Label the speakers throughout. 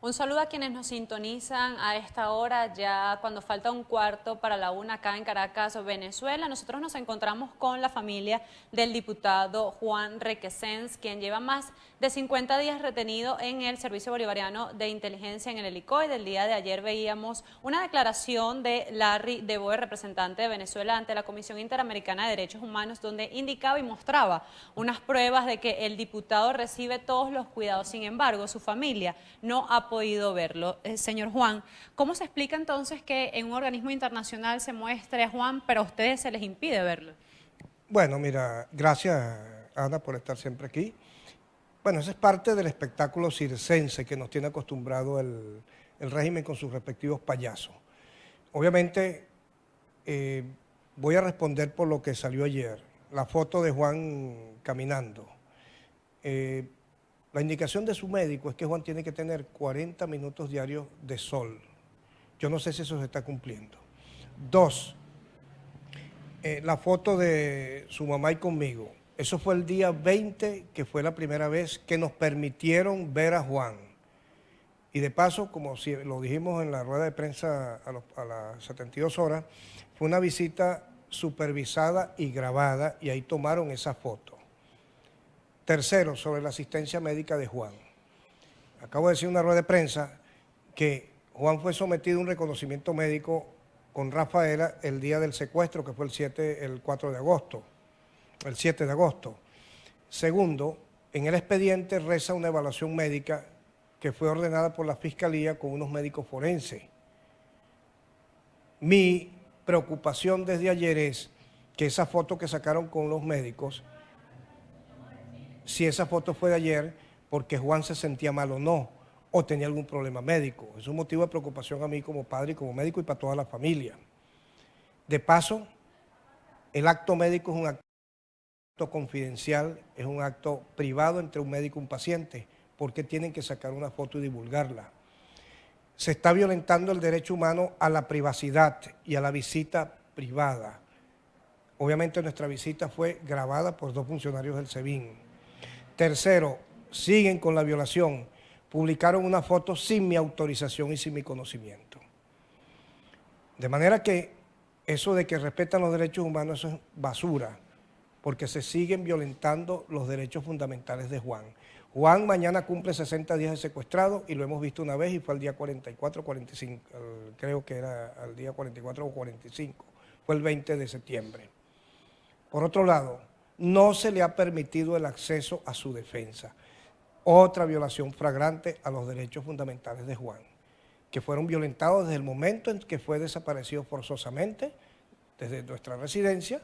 Speaker 1: Un saludo a quienes nos sintonizan a esta hora, ya cuando falta un cuarto para la una acá en Caracas, Venezuela. Nosotros nos encontramos con la familia del diputado Juan Requesens, quien lleva más de 50 días retenido en el Servicio Bolivariano de Inteligencia en el Helicoide. Del día de ayer veíamos una declaración de Larry de Boer, representante de Venezuela ante la Comisión Interamericana de Derechos Humanos, donde indicaba y mostraba unas pruebas de que el diputado recibe todos los cuidados. Sin embargo, su familia no ha podido verlo. Señor Juan, ¿cómo se explica entonces que en un organismo internacional se muestre a Juan, pero a ustedes se les impide verlo?
Speaker 2: Bueno, mira, gracias Ana por estar siempre aquí. Bueno, esa es parte del espectáculo circense que nos tiene acostumbrado el régimen con sus respectivos payasos. Obviamente, voy a responder por lo que salió ayer, la foto de Juan caminando. La indicación de su médico es que Juan tiene que tener 40 minutos diarios de sol. Yo no sé si eso se está cumpliendo. Dos, la foto de su mamá y conmigo. Eso fue el día 20, que fue la primera vez que nos permitieron ver a Juan. Y de paso, como si lo dijimos en la rueda de prensa a las 72 horas, fue una visita supervisada y grabada, y ahí tomaron esa foto. Tercero, sobre la asistencia médica de Juan. Acabo de decir en una rueda de prensa que Juan fue sometido a un reconocimiento médico con Rafaela el día del secuestro, que fue el 4 de agosto, el 7 de agosto. Segundo, en el expediente reza una evaluación médica que fue ordenada por la Fiscalía con unos médicos forenses. Mi preocupación desde ayer es que esa foto que sacaron con los médicos, si esa foto fue de ayer, porque Juan se sentía mal o no, o tenía algún problema médico. Es un motivo de preocupación a mí como padre y como médico y para toda la familia. De paso, el acto médico es un acto confidencial, es un acto privado entre un médico y un paciente. ¿Por qué tienen que sacar una foto y divulgarla? Se está violentando el derecho humano a la privacidad y a la visita privada. Obviamente nuestra visita fue grabada por 2 funcionarios del SEBIN. Tercero, siguen con la violación. Publicaron una foto sin mi autorización y sin mi conocimiento. De manera que eso de que respetan los derechos humanos, eso es basura, porque se siguen violentando los derechos fundamentales de Juan. Juan mañana cumple 60 días de secuestrado y lo hemos visto una vez y fue al día 44, 45, creo que era al día 44 o 45, fue el 20 de septiembre. Por otro lado, no se le ha permitido el acceso a su defensa. Otra violación flagrante a los derechos fundamentales de Juan, que fueron violentados desde el momento en que fue desaparecido forzosamente, desde nuestra residencia,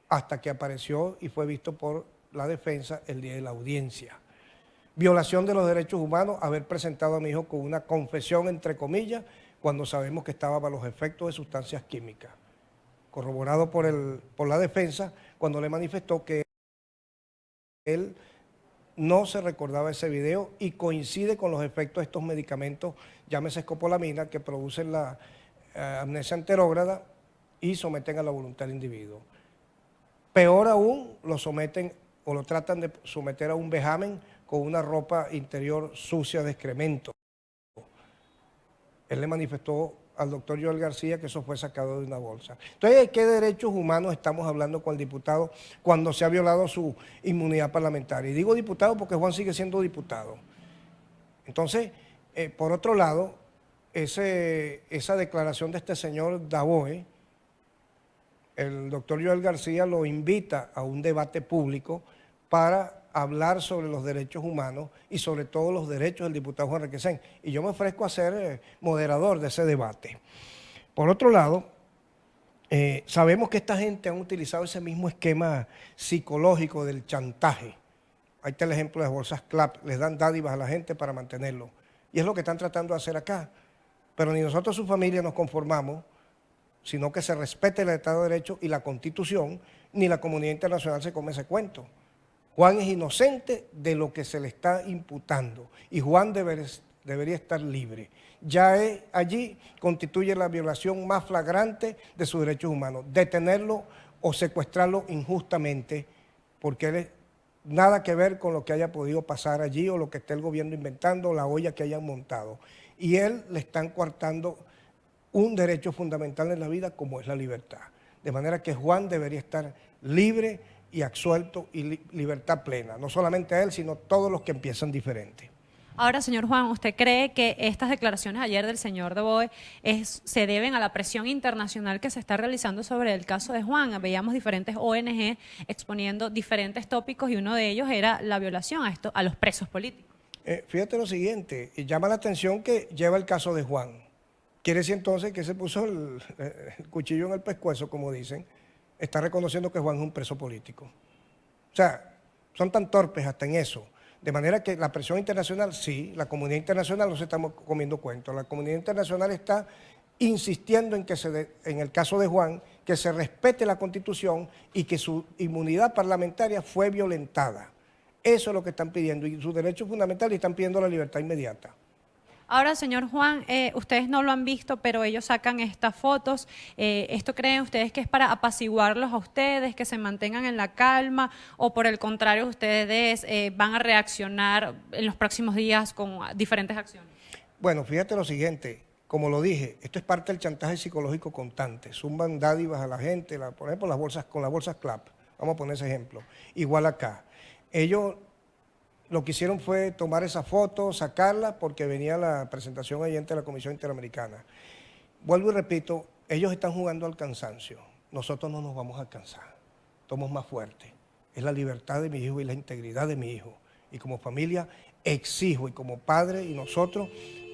Speaker 2: hasta que apareció y fue visto por la defensa el día de la audiencia. Violación de los derechos humanos, haber presentado a mi hijo con una confesión, entre comillas, cuando sabemos que estaba bajo los efectos de sustancias químicas. Corroborado por la defensa, cuando le manifestó que él no se recordaba ese video y coincide con los efectos de estos medicamentos, llámese escopolamina, que producen la amnesia anterógrada y someten a la voluntad del individuo. Peor aún, lo someten o lo tratan de someter a un vejamen con una ropa interior sucia de excremento. Él le manifestó al doctor Joel García que eso fue sacado de una bolsa. Entonces, ¿de qué derechos humanos estamos hablando con el diputado cuando se ha violado su inmunidad parlamentaria? Y digo diputado porque Juan sigue siendo diputado. Entonces, por otro lado, esa declaración de este señor Daboe, el doctor Joel García lo invita a un debate público para hablar sobre los derechos humanos y sobre todo los derechos del diputado Juan Requesens. Y yo me ofrezco a ser moderador de ese debate. Por otro lado, sabemos que esta gente ha utilizado ese mismo esquema psicológico del chantaje. Ahí está el ejemplo de las bolsas CLAP, les dan dádivas a la gente para mantenerlo. Y es lo que están tratando de hacer acá. Pero ni nosotros, su familia, nos conformamos, sino que se respete el Estado de Derecho y la Constitución, ni la comunidad internacional se come ese cuento. Juan es inocente de lo que se le está imputando y Juan debería estar libre. Ya allí constituye la violación más flagrante de sus derechos humanos, detenerlo o secuestrarlo injustamente porque él nada que ver con lo que haya podido pasar allí o lo que esté el gobierno inventando, la olla que hayan montado. Y él le están coartando un derecho fundamental en la vida como es la libertad. De manera que Juan debería estar libre y absuelto y libertad plena. No solamente a él, sino todos los que empiezan diferente.
Speaker 1: Ahora, señor Juan, ¿usted cree que estas declaraciones ayer del señor Noboa se deben a la presión internacional que se está realizando sobre el caso de Juan? Veíamos diferentes ONG exponiendo diferentes tópicos y uno de ellos era la violación a los presos políticos.
Speaker 2: Fíjate lo siguiente, llama la atención que lleva el caso de Juan. Quiere decir entonces que se puso el cuchillo en el pescuezo, como dicen, está reconociendo que Juan es un preso político. O sea, son tan torpes hasta en eso. De manera que la presión internacional, sí, la comunidad internacional no se está comiendo cuentos. La comunidad internacional está insistiendo en que en el caso de Juan, que se respete la Constitución y que su inmunidad parlamentaria fue violentada. Eso es lo que están pidiendo y sus derechos fundamentales están pidiendo la libertad inmediata.
Speaker 1: Ahora, señor Juan, ustedes no lo han visto, pero ellos sacan estas fotos. ¿Esto creen ustedes que es para apaciguarlos a ustedes, que se mantengan en la calma? ¿O por el contrario, ustedes van a reaccionar en los próximos días con diferentes acciones?
Speaker 2: Bueno, fíjate lo siguiente, como lo dije, esto es parte del chantaje psicológico constante. Zumban dádivas a la gente, por ejemplo, con las bolsas CLAP. Vamos a poner ese ejemplo. Igual acá. Ellos lo que hicieron fue tomar esa foto, sacarla, porque venía la presentación ahí ante la Comisión Interamericana. Vuelvo y repito, ellos están jugando al cansancio. Nosotros no nos vamos a cansar. Somos más fuertes. Es la libertad de mi hijo y la integridad de mi hijo. Y como familia exijo, y como padre y nosotros,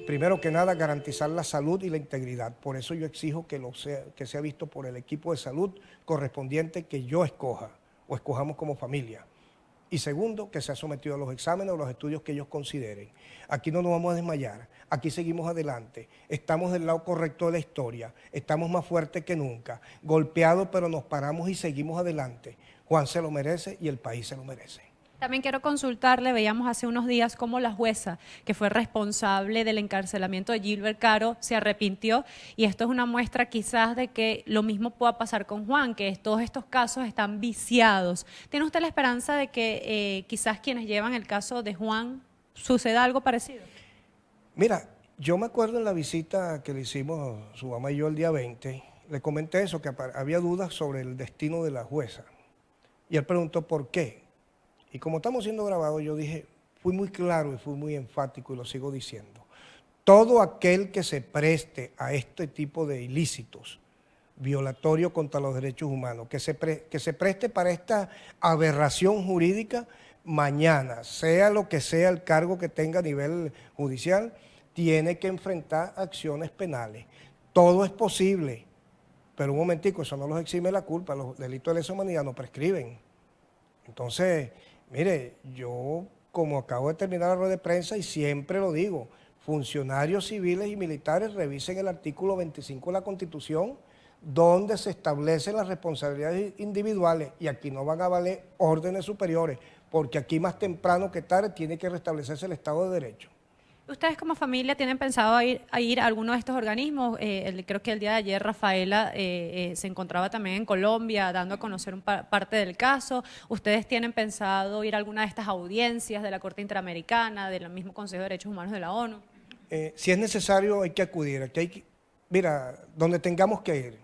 Speaker 2: primero que nada, garantizar la salud y la integridad. Por eso yo exijo que sea visto por el equipo de salud correspondiente que yo escoja o escojamos como familia. Y segundo, que se ha sometido a los exámenes o los estudios que ellos consideren. Aquí no nos vamos a desmayar, aquí seguimos adelante, estamos del lado correcto de la historia, estamos más fuertes que nunca, golpeados pero nos paramos y seguimos adelante. Juan se lo merece y el país se lo merece.
Speaker 1: También quiero consultarle, veíamos hace unos días cómo la jueza que fue responsable del encarcelamiento de Gilbert Caro se arrepintió y esto es una muestra quizás de que lo mismo pueda pasar con Juan, que todos estos casos están viciados. ¿Tiene usted la esperanza de que quizás quienes llevan el caso de Juan suceda algo parecido?
Speaker 2: Mira, yo me acuerdo en la visita que le hicimos su mamá y yo el día 20, le comenté eso, que había dudas sobre el destino de la jueza y él preguntó por qué. Y como estamos siendo grabados, yo dije, fui muy claro y fui muy enfático y lo sigo diciendo. Todo aquel que se preste a este tipo de ilícitos, violatorios contra los derechos humanos, que se preste para esta aberración jurídica, mañana, sea lo que sea el cargo que tenga a nivel judicial, tiene que enfrentar acciones penales. Todo es posible, pero un momentico, eso no los exime la culpa, los delitos de lesa humanidad no prescriben. Entonces, mire, yo como acabo de terminar la rueda de prensa y siempre lo digo, funcionarios civiles y militares revisen el artículo 25 de la Constitución donde se establecen las responsabilidades individuales y aquí no van a valer órdenes superiores porque aquí más temprano que tarde tiene que restablecerse el Estado de Derecho.
Speaker 1: ¿Ustedes como familia tienen pensado ir a alguno de estos organismos? Creo que el día de ayer Rafaela se encontraba también en Colombia dando a conocer parte del caso. ¿Ustedes tienen pensado ir a alguna de estas audiencias de la Corte Interamericana, del mismo Consejo de Derechos Humanos de la ONU?
Speaker 2: Si es necesario hay que acudir. Mira, donde tengamos que ir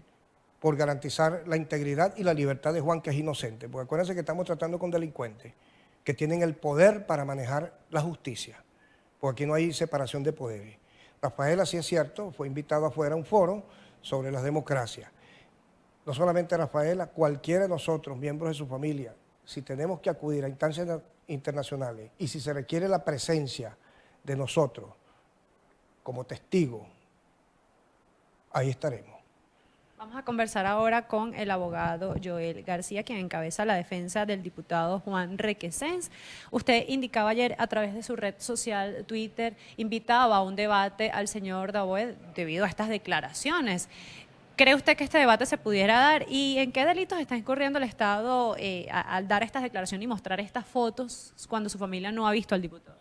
Speaker 2: por garantizar la integridad y la libertad de Juan, que es inocente. Porque acuérdense que estamos tratando con delincuentes que tienen el poder para manejar la justicia. Porque aquí no hay separación de poderes. Rafaela, sí es cierto, fue invitado afuera a un foro sobre las democracias. No solamente Rafaela, cualquiera de nosotros, miembros de su familia, si tenemos que acudir a instancias internacionales y si se requiere la presencia de nosotros como testigos, ahí estaremos.
Speaker 1: Vamos a conversar ahora con el abogado Joel García, quien encabeza la defensa del diputado Juan Requesens. Usted indicaba ayer a través de su red social Twitter, invitaba a un debate al señor Noboa debido a estas declaraciones. ¿Cree usted que este debate se pudiera dar? ¿Y en qué delitos está incurriendo el Estado al dar estas declaraciones y mostrar estas fotos cuando su familia no ha visto al diputado?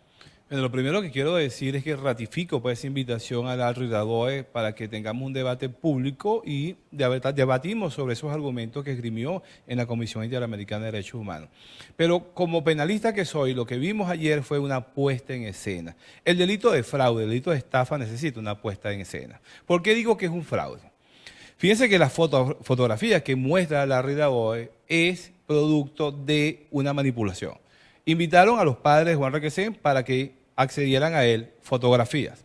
Speaker 3: Bueno, lo primero que quiero decir es que ratifico pues, esa invitación al Alto Daboe para que tengamos un debate público y debatimos sobre esos argumentos que esgrimió en la Comisión Interamericana de Derechos Humanos. Pero como penalista que soy, lo que vimos ayer fue una puesta en escena. El delito de fraude, el delito de estafa necesita una puesta en escena. ¿Por qué digo que es un fraude? Fíjense que la fotografía que muestra Larry Daboe es producto de una manipulación. Invitaron a los padres de Juan Requesens para que accedieran a él fotografías.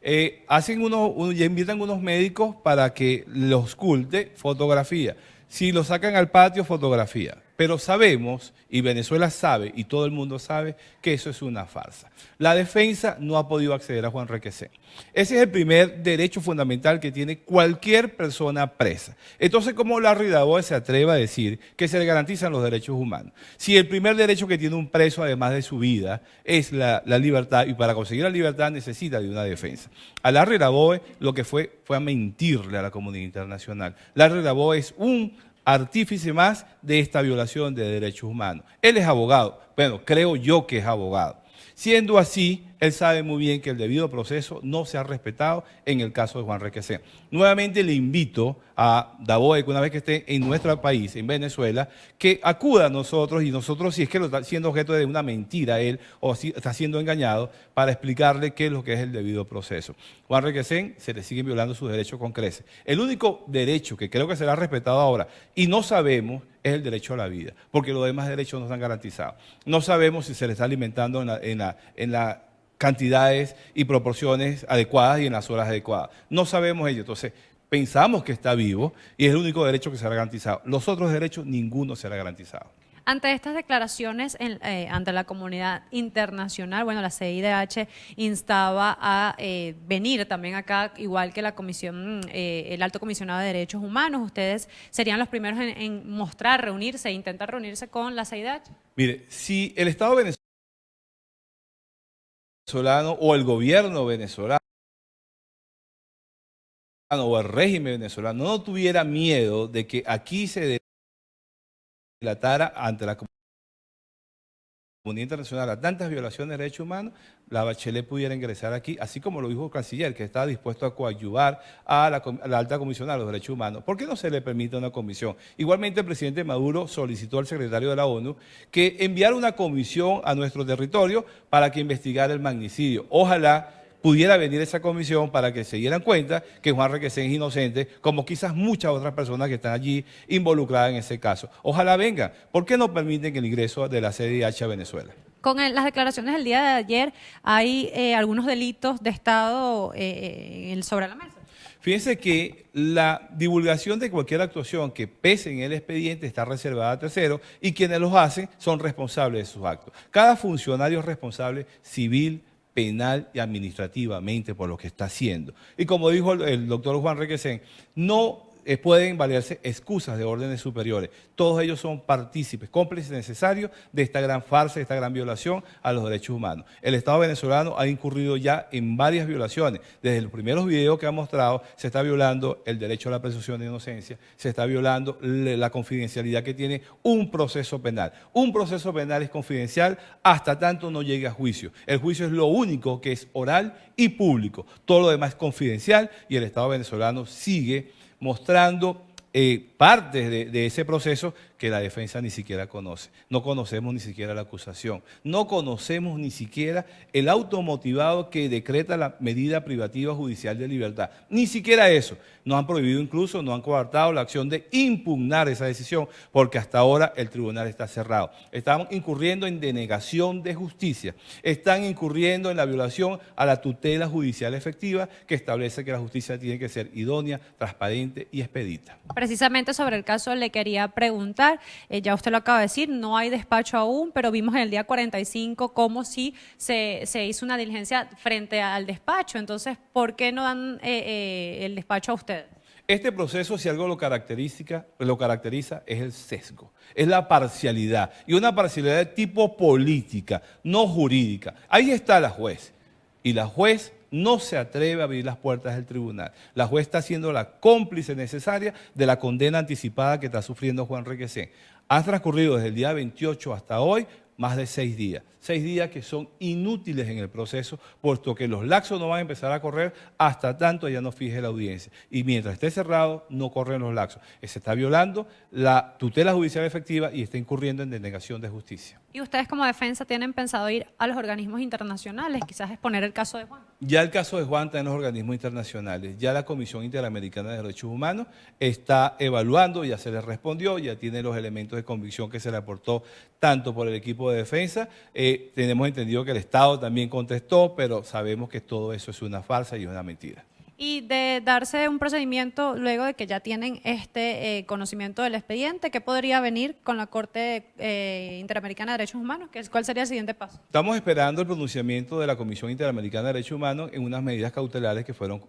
Speaker 3: Ya invitan unos médicos para que los oculte fotografía. Si lo sacan al patio, fotografía. Pero sabemos, y Venezuela sabe, y todo el mundo sabe, que eso es una farsa. La defensa no ha podido acceder a Juan Requesens. Ese es el primer derecho fundamental que tiene cualquier persona presa. Entonces, ¿cómo Larry Daboe se atreve a decir que se le garantizan los derechos humanos? Si el primer derecho que tiene un preso, además de su vida, es la libertad, y para conseguir la libertad necesita de una defensa. A Larry Daboe lo que fue a mentirle a la comunidad internacional. Larry Daboe es un artífice más de esta violación de derechos humanos. Él es abogado, bueno, creo yo que es abogado. Siendo así, él sabe muy bien que el debido proceso no se ha respetado en el caso de Juan Requesens. Nuevamente le invito a Daboe, que una vez que esté en nuestro país, en Venezuela, que acuda a nosotros, y nosotros, si es que lo está siendo objeto de una mentira él, o si está siendo engañado, para explicarle qué es lo que es el debido proceso. Juan Requesens se le siguen violando sus derechos con creces. El único derecho que creo que será respetado ahora, y no sabemos, es el derecho a la vida, porque los demás derechos no están garantizados. No sabemos si se le está alimentando en las cantidades y proporciones adecuadas y en las horas adecuadas. No sabemos ello, entonces pensamos que está vivo y es el único derecho que será garantizado. Los otros derechos, ninguno será garantizado.
Speaker 1: Ante estas declaraciones ante la comunidad internacional, bueno, la CIDH instaba a venir también acá, igual que la comisión, el Alto Comisionado de Derechos Humanos. ¿Ustedes serían los primeros en mostrar, reunirse, intentar reunirse con la CIDH?
Speaker 3: Mire, si el Estado venezolano o el gobierno venezolano o el régimen venezolano no tuviera miedo de que aquí se delatara ante la comunidad internacional a tantas violaciones de derechos humanos, la Bachelet pudiera ingresar aquí, así como lo dijo el canciller, que está dispuesto a coadyuvar a la alta comisionada de los derechos humanos. ¿Por qué no se le permite una comisión? Igualmente el presidente Maduro solicitó al secretario de la ONU que enviara una comisión a nuestro territorio para que investigara el magnicidio. Ojalá pudiera venir esa comisión para que se dieran cuenta que Juan Requesens es inocente, como quizás muchas otras personas que están allí involucradas en ese caso. Ojalá vengan. ¿Por qué no permiten el ingreso de la CIDH a Venezuela?
Speaker 1: Con las declaraciones del día de ayer, ¿hay algunos delitos de Estado sobre la mesa?
Speaker 3: Fíjense que la divulgación de cualquier actuación que pese en el expediente está reservada a terceros y quienes los hacen son responsables de sus actos. Cada funcionario es responsable civil, penal y administrativamente por lo que está haciendo. Y como dijo el doctor Juan Requesens, no pueden valerse excusas de órdenes superiores. Todos ellos son partícipes, cómplices necesarios de esta gran farsa, de esta gran violación a los derechos humanos. El Estado venezolano ha incurrido ya en varias violaciones. Desde los primeros videos que ha mostrado, se está violando el derecho a la presunción de inocencia, se está violando la confidencialidad que tiene un proceso penal. Un proceso penal es confidencial hasta tanto no llegue a juicio. El juicio es lo único que es oral y público. Todo lo demás es confidencial y el Estado venezolano sigue mostrando partes de ese proceso que la defensa ni siquiera conoce. No conocemos ni siquiera la acusación. No conocemos ni siquiera el auto motivado que decreta la medida privativa judicial de libertad. Ni siquiera eso. Nos han prohibido incluso, nos han coartado la acción de impugnar esa decisión porque hasta ahora el tribunal está cerrado. Estamos incurriendo en denegación de justicia. Están incurriendo en la violación a la tutela judicial efectiva que establece que la justicia tiene que ser idónea, transparente y expedita.
Speaker 1: Precisamente sobre el caso le quería preguntar, ya usted lo acaba de decir, no hay despacho aún, pero vimos en el día 45 cómo sí se hizo una diligencia frente al despacho. Entonces, ¿por qué no dan el despacho a usted?
Speaker 3: Este proceso, si algo lo caracteriza, es el sesgo, es la parcialidad, y una parcialidad de tipo política, no jurídica. Ahí está la juez, y la juez no se atreve a abrir las puertas del tribunal. La juez está siendo la cómplice necesaria de la condena anticipada que está sufriendo Juan Requesens. Ha transcurrido desde el día 28 hasta hoy más de 6 días. 6 días que son inútiles en el proceso, puesto que los laxos no van a empezar a correr hasta tanto ya no fije la audiencia. Y mientras esté cerrado, no corren los laxos. Se está violando la tutela judicial efectiva y está incurriendo en denegación de justicia.
Speaker 1: ¿Y ustedes como defensa tienen pensado ir a los organismos internacionales, quizás exponer el caso de Juan?
Speaker 3: Ya el caso de Juan está en los organismos internacionales. Ya la Comisión Interamericana de Derechos Humanos está evaluando, ya se le respondió, ya tiene los elementos de convicción que se le aportó tanto por el equipo de defensa. Tenemos entendido que el Estado también contestó, pero sabemos que todo eso es una farsa y es una mentira.
Speaker 1: Y de darse un procedimiento luego de que ya tienen este conocimiento del expediente, ¿qué podría venir con la Corte Interamericana de Derechos Humanos? ¿Cuál sería el siguiente paso?
Speaker 3: Estamos esperando el pronunciamiento de la Comisión Interamericana de Derechos Humanos en unas medidas cautelares que fueron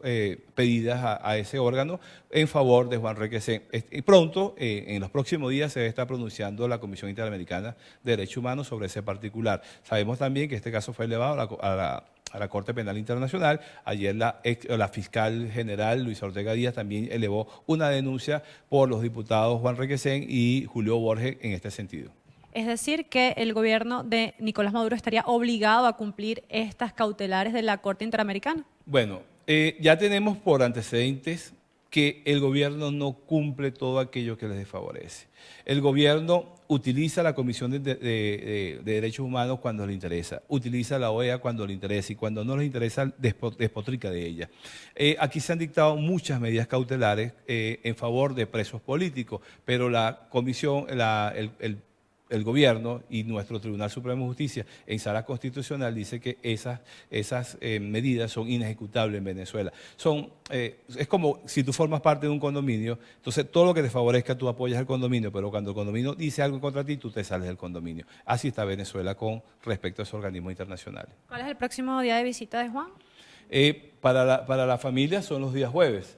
Speaker 3: pedidas a ese órgano en favor de Juan Requesens. Y pronto, en los próximos días, se está pronunciando la Comisión Interamericana de Derechos Humanos sobre ese particular. Sabemos también que este caso fue elevado a la Corte Penal Internacional. Ayer la fiscal general Luisa Ortega Díaz también elevó una denuncia por los diputados Juan Requesens y Julio Borges en este sentido.
Speaker 1: Es decir, que el gobierno de Nicolás Maduro estaría obligado a cumplir estas cautelares de la Corte Interamericana.
Speaker 3: Bueno, ya tenemos por antecedentes que el gobierno no cumple todo aquello que les desfavorece. El gobierno utiliza la Comisión de Derechos Humanos cuando le interesa, utiliza la OEA cuando le interesa y cuando no les interesa despotrica de ella. Aquí se han dictado muchas medidas cautelares en favor de presos políticos, pero la Comisión, el gobierno y nuestro Tribunal Supremo de Justicia en sala constitucional dice que esas medidas son inejecutables en Venezuela. Es como si tú formas parte de un condominio, entonces todo lo que te favorezca tú apoyas el condominio, pero cuando el condominio dice algo contra ti, tú te sales del condominio. Así está Venezuela con respecto a esos organismos internacionales.
Speaker 1: ¿Cuál es el próximo día de visita de Juan?
Speaker 3: Para la familia son los días jueves.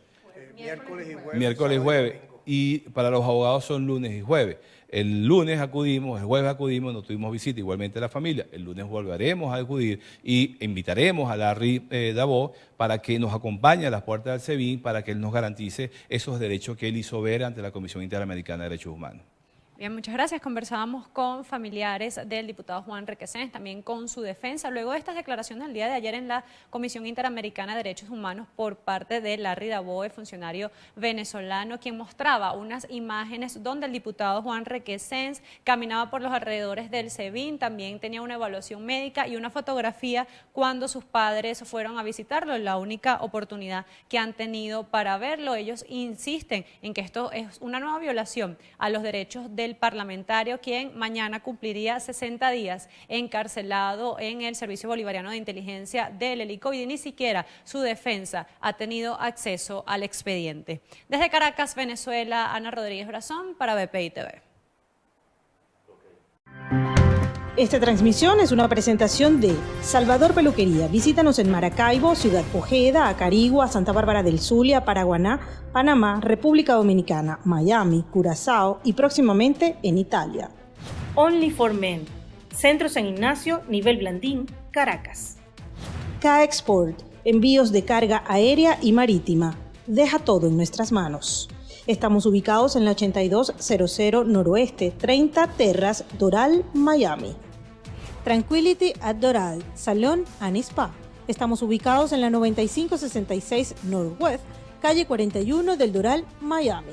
Speaker 3: Miércoles y jueves. Y para los abogados son lunes y jueves. El lunes acudimos, el jueves acudimos, no tuvimos visita, igualmente la familia. El lunes volveremos a acudir y invitaremos a Larry Dabo para que nos acompañe a las puertas del SEBIN para que él nos garantice esos derechos que él hizo ver ante la Comisión Interamericana de Derechos Humanos.
Speaker 1: Bien, muchas gracias. Conversábamos con familiares del diputado Juan Requesens, también con su defensa, luego de estas declaraciones del día de ayer en la Comisión Interamericana de Derechos Humanos por parte de Larry Dabo, funcionario venezolano, quien mostraba unas imágenes donde el diputado Juan Requesens caminaba por los alrededores del SEBIN, también tenía una evaluación médica y una fotografía cuando sus padres fueron a visitarlo, la única oportunidad que han tenido para verlo. Ellos insisten en que esto es una nueva violación a los derechos del parlamentario, quien mañana cumpliría 60 días encarcelado en el Servicio Bolivariano de Inteligencia del Helicoide y ni siquiera su defensa ha tenido acceso al expediente. Desde Caracas, Venezuela, Ana Rodríguez Brazón para BPI TV.
Speaker 4: Esta transmisión es una presentación de Salvador Peluquería. Visítanos en Maracaibo, Ciudad Ojeda, Acarigua, Santa Bárbara del Zulia, Paraguaná, Panamá, República Dominicana, Miami, Curazao y próximamente en Italia.
Speaker 5: Only for Men. Centro San Ignacio, nivel Blandín, Caracas.
Speaker 4: K-Export. Envíos de carga aérea y marítima. Deja todo en nuestras manos. Estamos ubicados en la 8200 Noroeste, 30 Terras, Doral, Miami. Tranquility at Doral, Salón and Spa. Estamos ubicados en la 9566 Northwest, calle 41 del Doral, Miami.